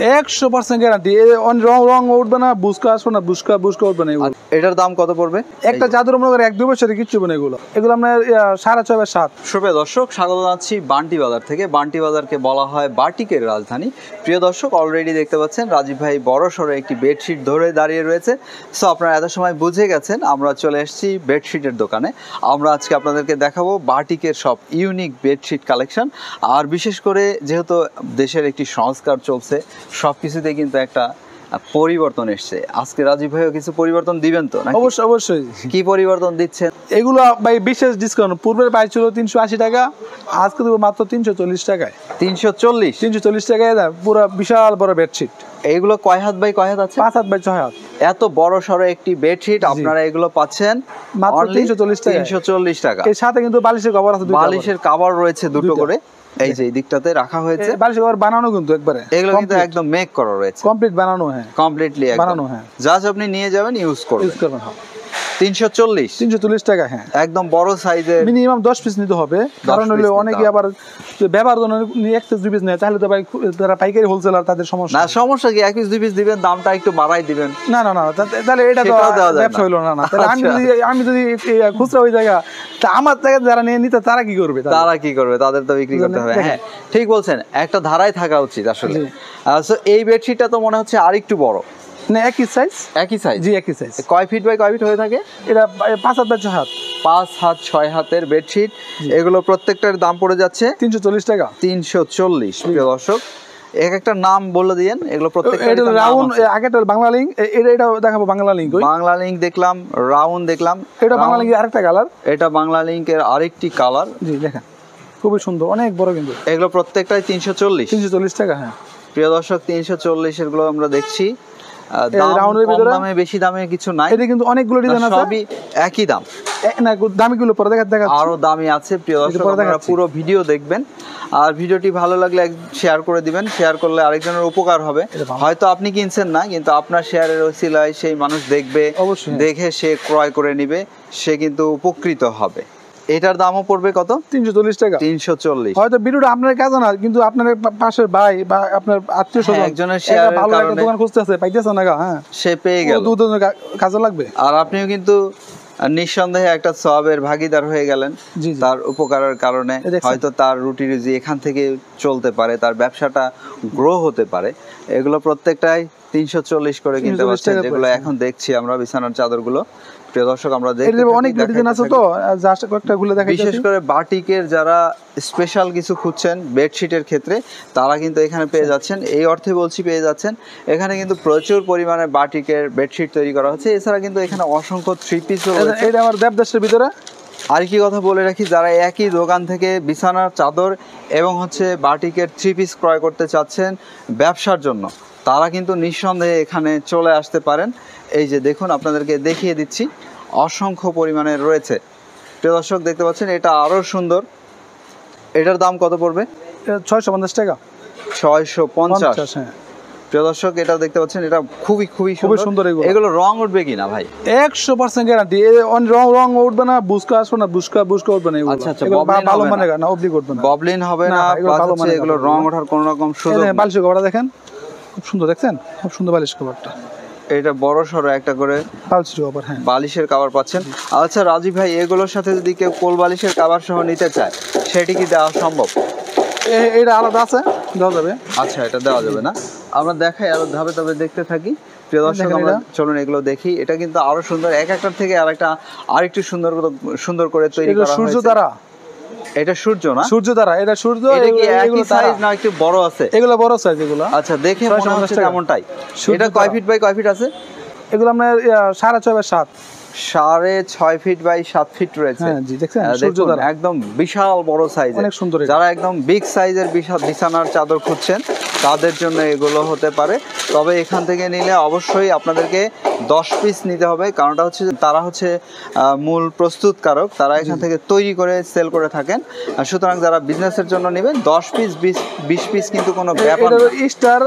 100% guarantee. রং রং উঠবে না, বুসকা আসবে না, বুসকা বুসকা উঠবে না। এটার দাম কত পড়বে? একটা চাদর মনে করে 1-2 বছরে কিচ্ছু হবে না। এগুলো আপনার 6.5/7। সুপ্রিয় দর্শক, স্বাগত জানাচ্ছি বান্টি বাজার থেকে। বান্টি বাজারকে বলা হয় বাটিকের রাজধানী। প্রিয় দর্শক, অলরেডি দেখতে পাচ্ছেন রাজীব ভাই বড় সড়ো একটি বেডশিট ধরে দাঁড়িয়ে রয়েছে। সো আপনারা এত সময় বুঝে গেছেন আমরা চলে এসেছি বেডশিটের দোকানে। আমরা আজকে আপনাদেরকে দেখাবো বাটিকের সব ইউনিক বেডশিট কালেকশন। আর বিশেষ করে যেহেতু দেশের একটি সংস্কার চলছে, সব কিছুতে কিন্তু একটা পরিবর্তন এসছে। আজকে রাজীব ভাইও কিছু পরিবর্তন দিবেন তো? অবশ্যই অবশ্যই। কি পরিবর্তন দিচ্ছেন? এগুলো ভাই বিশেষ ডিসকাউন্ট। পূর্বের প্রাইস ছিল 380 টাকা, আজকে দেবো মাত্র 340 টাকায়। 340 টাকায় পুরো বিশাল বড় বেডশিট। এইগুলো কয় হাত বাই কয় হাত আছে? 5 হাত বাই 6 হাত। এত বড় সড়ো একটি বেডশিট আপনারা এগুলো পাচ্ছেন মাত্র 340 টাকা। এর সাথে কিন্তু বালিশের কভার আছে, বালিশের কভার রয়েছে দুটো করে। এই যে এই দিকটাতে রাখা হয়েছে বালিশের কভার বানানো কিন্তু একবারে। এগুলো কিন্তু একদম মেক করা রয়েছে, কমপ্লিট বানানো। হ্যাঁ, কমপ্লিটলি বানানো। হ্যাঁ, জাস্ট আপনি নিয়ে যাবেন, ইউজ করবেন। 340 টাকা। হ্যাঁ, একদম বড় সাইজের, মিনিমাম 10 পিস নিতে হবে। কারণ হলো অনেকে আবার ব্যবহার জন্য 1-2 পিস নেয়, তাহলে তো ভাই যারা পাইকারি হোলসেলার তাদের সমস্যা। না, সমস্যা কি, 1 পিস 2 পিস দিবেন, দামটা একটু বাড়াই দিবেন। না না না, তাহলে এটা তো ব্যবসা হইলো না। না, তাহলে আমি যদি খুচরা ওই জায়গা, তা আমার জায়গা যারা নিয়ে নিতে তারা কি করবে? তাদের তো বিক্রি করতে হবে। হ্যাঁ, ঠিক বলছেন, একটা ধারায় থাকা উচিত আসলে। সো এই বেডশিটটা তো মনে হচ্ছে আরেকটু বড় না? একই সাইজ। জি, একই সাইজ। কয় ফিট বাই কয় ফিট হয়ে থাকে এটা? 5 হাত বাই 6 হাত। 5 হাত 6 হাতের বেডশিট। এগুলো প্রত্যেকটার দাম পড়ে যাচ্ছে 340 টাকা। 340। প্রিয় দর্শক, এক একটা নাম বলে দিয়েন। এগুলো প্রত্যেকটা রাউন্ড, আগেটা বাংলা লিংক, এটা দেখাবো বাংলা লিংক। বাংলা লিংক দেখলাম, রাউন্ড দেখলাম। এটা বাংলা লিংকের আরেকটা কালার। এটা বাংলা লিংকের আরেকটি কালার। জি, দেখেন খুবই সুন্দর, অনেক বড় কিন্তু। এগুলো প্রত্যেকটাই 340 টাকা। হ্যাঁ, প্রিয় দর্শক, 340 এগুলো আমরা দেখছি। রাউন্ডের ভিতরে দামে বেশি দামে কিছু নাই। এটা কিন্তু অনেকগুলো ডিজাইন আছে, সবই একই দাম না? দামিগুলো পরে দেখা আরো দামি আছে। প্রিয় দর্শক, আপনারা পুরো ভিডিও দেখবেন। আর ভিডিওটি ভালো লাগলে শেয়ার করে দিবেন। শেয়ার করলে আরেকজনের উপকার হবে। হয়তো আপনি কিনছেন না, কিন্তু আপনার শেয়ারের ওসিলায় সেই মানুষ দেখবে, দেখে সে ক্রয় করে নিবে, সে কিন্তু উপকৃত হবে। এটার দামও পড়বে কত? 340 টাকা। 340। হয়তো ভিডিওটা আপনার কাছে না, কিন্তু আপনার পাশের ভাই বা আপনার আত্মীয় স্বজন একজনের শেয়ারের কারণে দোকান খুঁজতেছে, পাইতেছে না। হ্যাঁ, সে পেয়ে গেল, দুজনের কাজে লাগবে। আর আপনিও কিন্তু নিঃসন্দেহে একটা সওয়াবের ভাগীদার হয়ে গেলেন। তার উপকারের কারণে হয়তো তার রুটি রুজি এখান থেকে চলতে পারে, তার ব্যবসাটা গ্রো হতে পারে। এগুলো প্রত্যেকটাই 340 করে কিনতে পারছেন। যেগুলো এখন দেখছি আমরা বিছানার চাদরগুলো, প্রিয় দর্শক, আমরা দেখি অনেক ডিজাইন আছে তো, জাস্ট কয়েকটা গুলো দেখাই। বিশেষ করে বাটিকের যারা স্পেশাল কিছু খুঁজছেন বেডশিটের ক্ষেত্রে, তারা কিন্তু এখানে পেয়ে যাচ্ছেন। এই অর্থে বলছি পেয়ে যাচ্ছেন। এখানে কিন্তু প্রচুর পরিমাণে বাটিকের বেডশিট তৈরি করা হচ্ছে। এছাড়া কিন্তু এখানে অসংখ্য 3 পিস রয়েছে। এটা আমার দেবদাসের ভিতরে। আর কি কথা বলে রাখি, যারা একই দোকান থেকে বিছানার চাদর এবং বাটিকের 3 পিস ক্রয় করতে চাচ্ছেন ব্যবসার জন্য, তারা কিন্তু নিঃসন্দেহে এখানে চলে আসতে পারেন। এই যে দেখুন, আপনাদেরকে দেখিয়ে দিচ্ছি, অসংখ্য পরিমাণে রয়েছে। প্রিয় দর্শক, দেখতে পাচ্ছেন এটা আরো সুন্দর। এটার দাম কত পড়বে? 650 টাকা। 650। হ্যাঁ, প্রিয় দর্শক, এটা দেখতে পাচ্ছেন, এটা খুবই সুন্দর। এগুলো রং উঠবে কিনা ভাই? 100% গ্যারান্টি। রং উঠবে না, বুসকা আসবে না, বুসকা উঠবে না। আচ্ছা, ভালো মানে না, অবলিক উঠবে না, ববলিন হবে না। এগুলো রং ওঠার কোনো রকম সুযোগ নেই। বালিশের কভারটা দেখেন, খুব সুন্দর। দেখছেন, খুব সুন্দর বালিশ কভারটা। এটা বড় সড়ো একটা করে বালিশের কভার। হ্যাঁ, বালিশের কভার পাচ্ছেন। আচ্ছা রাজীব ভাই, এগুলোর সাথে যদি কেউ কোল বালিশের কভার সহ নিতে চায়, সেটি কি দেওয়া সম্ভব? এটা আলাদা আছে, দেওয়া যাবে। আচ্ছা, এটা দেওয়া যাবে না। আমরা দেখাই, আরো ধাপে ধাপে দেখতে থাকি। প্রিয় দর্শক, আমরা চলুন এগুলো দেখি। এটা কিন্তু আরো সুন্দর, এক একটার থেকে আরেকটু সুন্দর করে তৈরি করা হয়েছে। সূর্য দ্বারা। এটা সূর্য না? সূর্য দ্বারা। এটা সূর্য। এটা কি একই সাইজ না একটু বড় আছে? এগুলো বড় সাইজ এগুলো। আচ্ছা, দেখে মনে হচ্ছে এমনটাই। এটা কয় ফিট বাই কয় ফিট আছে? এগুলো আপনার 6.5/7। 6.5 ফিট বাই 7 ফিট রয়েছে। হ্যাঁ জি, দেখছেন, সূর্য দ্বারা একদম বিশাল বড় সাইজ, অনেক সুন্দর। যারা একদম বিগ সাইজের বিছানার চাদর খুঁজছেন, তাদের জন্য এগুলো হতে পারে। তবে এখান থেকে নিলে অবশ্যই আপনাদেরকে 10 পিস নিতে হবে। কারণটা হচ্ছে তারা মূল প্রস্তুতকারক, তারা এখান থেকে তৈরি করে সেল করে থাকেন। সুতরাং যারা বিজনেসের জন্য নেবেন, 10 পিস 20 পিস কিন্তু কোনো ব্যাপার না। স্টার,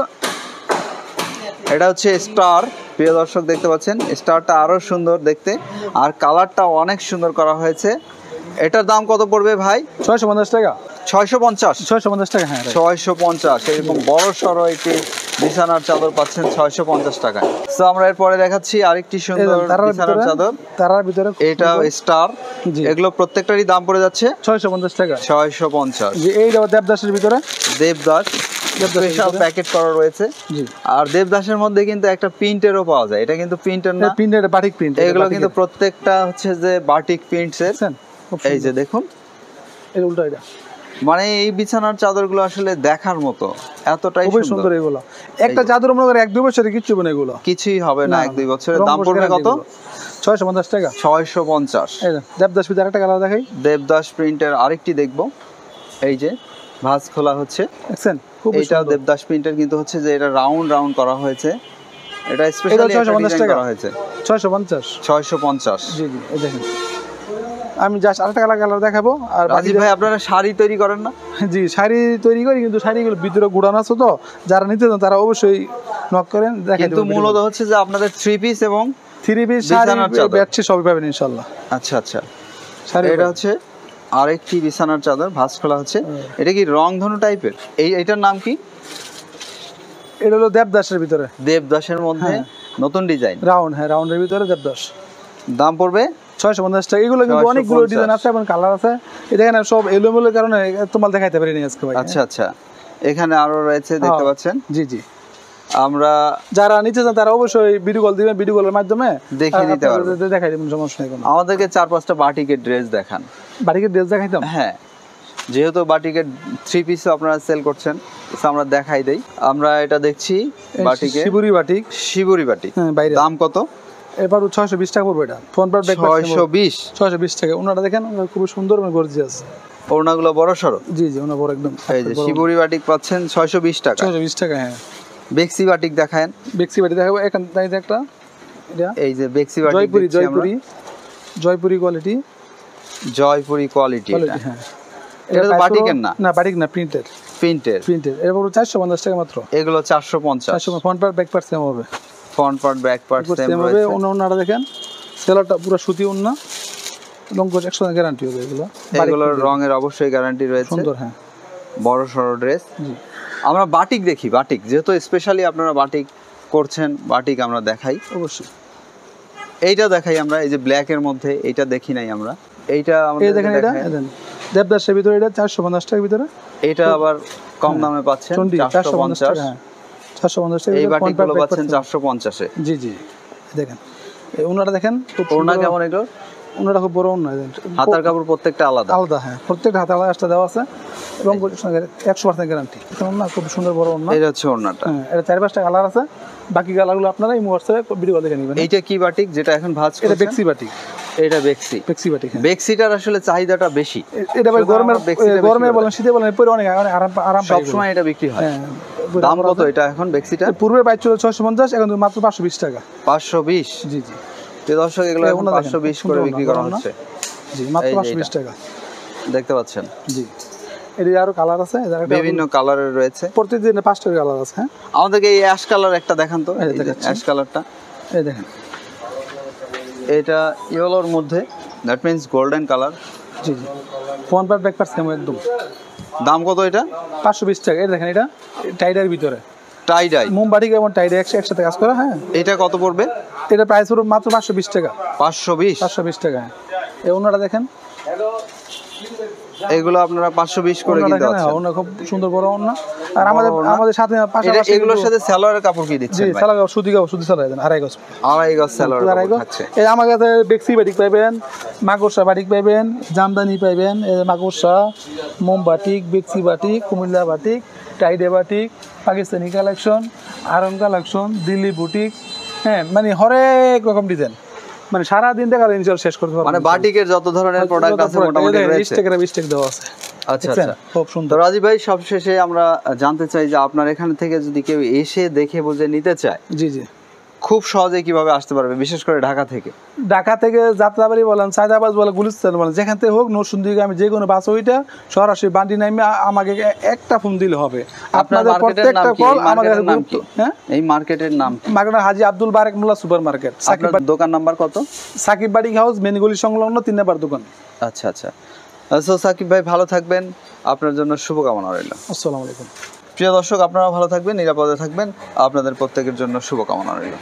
এটা হচ্ছে স্টার। প্রিয় দর্শক, দেখতে পাচ্ছেন স্টারটা আরো সুন্দর দেখতে, আর কালারটা অনেক সুন্দর করা হয়েছে। এটার দাম কত পড়বে ভাই? 650 টাকা। 650 650 টাকা। হ্যাঁ, 650। এরকম বড় সড়ো একটি বিছানার চাদর পাচ্ছেন 650 টাকায়। সো আমরা এরপরে দেখাচ্ছি আরেকটি সুন্দর বিছানার চাদর, তারার ভিতরে এটা স্টার। এগুলো প্রত্যেকটারই দাম পড়ে যাচ্ছে 650 টাকা। 650। জি, এইটা দেবদাসের ভিতরে, দেবদাস স্পেশাল প্যাকেট করা রয়েছে। আর দেবদাসের মধ্যে কিন্তু একটা প্রিন্টেরও পাওয়া যায়, এটা কিন্তু প্রিন্টার না, প্রিন্টের বাটিক প্রিন্ট। এগুলো কিন্তু প্রত্যেকটা হচ্ছে যে বাটিক প্রিন্টস এর। এই যে দেখুন, এর উল্টো এটা, মানে এই বিছানার চাদরগুলো আসলে দেখার মতো, এতটাই সুন্দর এগুলো। একটা চাদর মনে করে 1-2 বছরে কিছু হবে না, এগুলো কিছুই হবে না 1-2 বছরের। দাম পড়বে কত? 650 টাকা। 650। এই যে দেবদাস প্রিন্টের আরেকটা কালার দেখাই, দেবদাস প্রিন্টের আরেকটি দেখবো। এই যে ভাঁজ খোলা হচ্ছে, দেখছেন? এটা দেবদাস প্রিন্টের, কিন্তু হচ্ছে যে এটা রাউন্ড রাউন্ড করা হয়েছে, এটা স্পেশালি 650 টাকা করা হয়েছে। 650। জি জি, এই দেখেন, আমি জাস্ট আরেকটা কালার দেখাবো। আর রাজীব ভাই, আপনারা শাড়ি তৈরি করেন না? জি, শাড়ি তৈরি করি, কিন্তু শাড়িগুলো ভিতরে গুড়ানো আছে, তো যারা নিতে চান তারা অবশ্যই নক করেন। কিন্তু মূলত হচ্ছে যে আপনাদের 3 পিস এবং 3 পিস শাড়ি বেডশিট সবই পাবেন ইনশাআল্লাহ। আচ্ছা আচ্ছা, এটা হচ্ছে আরেকটি বিছানার চাদর, ভাঁজ খোলা হচ্ছে। এটা কি রংধনু টাইপের? এইটার নাম কি? এটা হলো দেবদাসের ভিতরে, দেবদাসের মধ্যে নতুন ডিজাইন, রাউন্ড। হ্যাঁ, রাউন্ডের ভিতরে দেবদাস। দাম পড়বে 650 টাকা। এগুলো কিন্তু অনেকগুলো ডিজাইন আছে এবং কালার আছে। এই দেখেন সব এলোমেলোর কারণে তোমাল দেখাইতে পারিনি আজকে ভাই। আচ্ছা আচ্ছা, এখানে আরো রয়েছে, দেখতে পাচ্ছেন। জি জি, আমরা যারা নিতে চান তারা অবশ্যই ভিডিও কল দিবেন, ভিডিও কলের মাধ্যমে দেখে নিতে পারবেন, দেখাই দিবেন, সমস্যা নেই কোনো। আমাদেরকে 4-5টা বাটিকের ড্রেস দেখান। বাটিকের ড্রেস দেখাইতাম? হ্যাঁ, যেহেতু বাটিকের 3 পিসও আপনারা সেল করছেন, আমরা দেখাই দেই। আমরা এটা দেখছি বাটিকের শিবুরি বাটিক। শিবুরি বাটিক, দাম কত? এবার 620 টাকা পড়বে। এটা ফোন পার ব্যাক 620 টাকা। ওনাটা দেখেন, খুব সুন্দর এবং গর্জিয়াস। ওনাগুলো বড় সরো। জি জি, ওনা বড় একদম। এই যে শিবুরি বাটিক পাচ্ছেন 620 টাকা। 620 টাকা, হ্যাঁ। বেক্সি বাটিক দেখায়েন। বেক্সি বাটিক দেখাবো এখান থেকে একটা, এটা এই যে বেক্সি batik, Jaipuri quality, Jaipuri quality. হ্যাঁ, এটা তো বাটিকের না? না, বাটিক না, প্রিন্টের। এর উপর 450 টাকা মাত্র। এগুলো 450। Front part back part same হবে। Front part back part same হবে। ওনাটা দেখেন, সেলারটা পুরো সুতি ওন্না, লং কোট 100 গ্যারান্টি হবে। এগুলোর রঙের অবশ্যই গ্যারান্টি রয়েছে। সুন্দর, হ্যাঁ, বড় সরো ড্রেস। জি, আমরা বাটিক দেখি। বাটিক যেহেতু স্পেশালি আপনারা বাটিক করছেন, বাটিক আমরা দেখাই অবশ্যই। এইটা দেখাই আমরা, এই যে ব্ল্যাক এর মধ্যে, এইটা দেখি নাই আমরা। এইটা আমাদের দেখেন, এটা দেবদাসের ভিতরে, এটা 450 টাকার ভিতরে। এটা আবার কম দামে পাচ্ছেন 450। 450 টাকা। এই বাটিকগুলো পাচ্ছেন 450 এ। জি জি, দেখেন ওনাটা দেখেন, ওনা কেমন? এগুলো ওনাটা খুব বড় ওনা, হাতার কাপড় প্রত্যেকটা আলাদা আলাদা। হ্যাঁ, প্রত্যেকটা হাতে আলাদা দেওয়া আছে এবং 100% গ্যারান্টি। ওনা খুব সুন্দর বড় ওনা। এটা হচ্ছে ওনাটা। হ্যাঁ, এটা 4-5টা কালার আছে। বাকি কালারগুলো আপনারা এই হোয়াটসঅ্যাপে ভিডিও কল দেখে নেবেন। এইটা কি বাটিক যেটা এখন ভাঁজ করছেন? এটা বেক্সি বাটিক। এটা বেক্সি বাটিক। বেক্সিটার আসলে চাহিদাটা বেশি। এটা ভাই গরমে বলেন, শীতে বলেন, পরে অনেক আরাম সব সময় এটা বিক্রি হয়। দাম কত এটা এখন বেক্সিটা? পূর্বে বাইক ছিল 650, এখন মাত্র 520 টাকা। 520? জি জি, দর্শক এগুলো এখন 520 করে বিক্রি করা হচ্ছে। জি, মাত্র 520 টাকা। দেখতে পাচ্ছেন? জি, এর আরো কালার আছে, বিভিন্ন কালারের রয়েছে। প্রত্যেকদিন 5টা কালার আছে। হ্যাঁ, আমাদেরকে এই অ্যাশ কালার একটা দেখান তো। এই দেখেন অ্যাশ কালারটা, এই দেখেন, এটা ইয়েলোর মধ্যে, that means golden colour. G G, front part back part same একদম। দাম কত এটা? 520 টাকা। এই দেখেন, এটা টাইডার ভিতরে, টাইডাই মোমবাটিক এবং টাইডাই একসাথে কাজ করা। হ্যাঁ, এটা কত পড়বে? এটা প্রাইস পড়বে মাত্র 520 টাকা। 520 টাকা। এই ওনাটা দেখেন, এগুলো আপনারা 520 করে কিনতে পাচ্ছেন। ওনা খুব সুন্দর বড় ওনা। আর আমাদের সাথে পাশাপাশি এগুলোর সাথে সালোয়ারের কাপড় কি দিচ্ছেন? জি, সালোয়ার সুতি সালোয়ার দেন, আড়াই গজ সালোয়ার কাপড় থাকছে। এই আমার কাছে বেক্সি বাটিক পাবেন, মাকড়সা বাটিক পাবেন, জামদানি পাবেন, এই মাকড়সা, মোম বাটিক, বেক্সি batik, Comilla batik, tie dye batik, Pakistani collection, Aarong collection, Delhi boutique. হ্যাঁ, মানে হরেক রকম ডিজাইন, মানে সারা দিন দেখা ইনশাআল্লাহ শেষ করতে পারবো। মানে বাটিকের যত ধরনের প্রোডাক্ট আছে মোটামুটি রয়েছে। 20 টাকা 20 টাকা দেওয়া আছে। আচ্ছা আচ্ছা, খুব সুন্দর। তো রাজীব ভাই, সবশেষে আমরা জানতে চাই যে আপনার এখান থেকে যদি কেউ এসে দেখে বুঝে নিতে চায়, জি জি, খুব সহজে কিভাবে আসতে পারবে? বিশেষ করে ঢাকা থেকে যাত্রাবাড়ি বলেন, সায়দাবাদ বলেন, গুলিস্তান বলেন, যেখান থেকে হোক, নরসিংদী আমি যে কোনো বাস ওইটা সরাসরি বান্ডি নামে আমাকে একটা ফোন দিলে হবে। আপনাদের প্রত্যেকটা কল আমাদের। হ্যাঁ, এই মার্কেটের নাম মার্কেট হাজী আব্দুল বারেক মোল্লা সুপার মার্কেট। সাকিব দোকান নাম্বার কত? সাকিব বাটিক হাউস, মেনগুলি সংলগ্ন 3 নাম্বার দোকান। আচ্ছা আচ্ছা। সাকিব ভাই, ভালো থাকবেন, আপনার জন্য শুভকামনা রইল। আসসালামু আলাইকুম। প্রিয় দর্শক, আপনারা ভালো থাকবেন, নিরাপদে থাকবেন, আপনাদের প্রত্যেকের জন্য শুভকামনা রইল।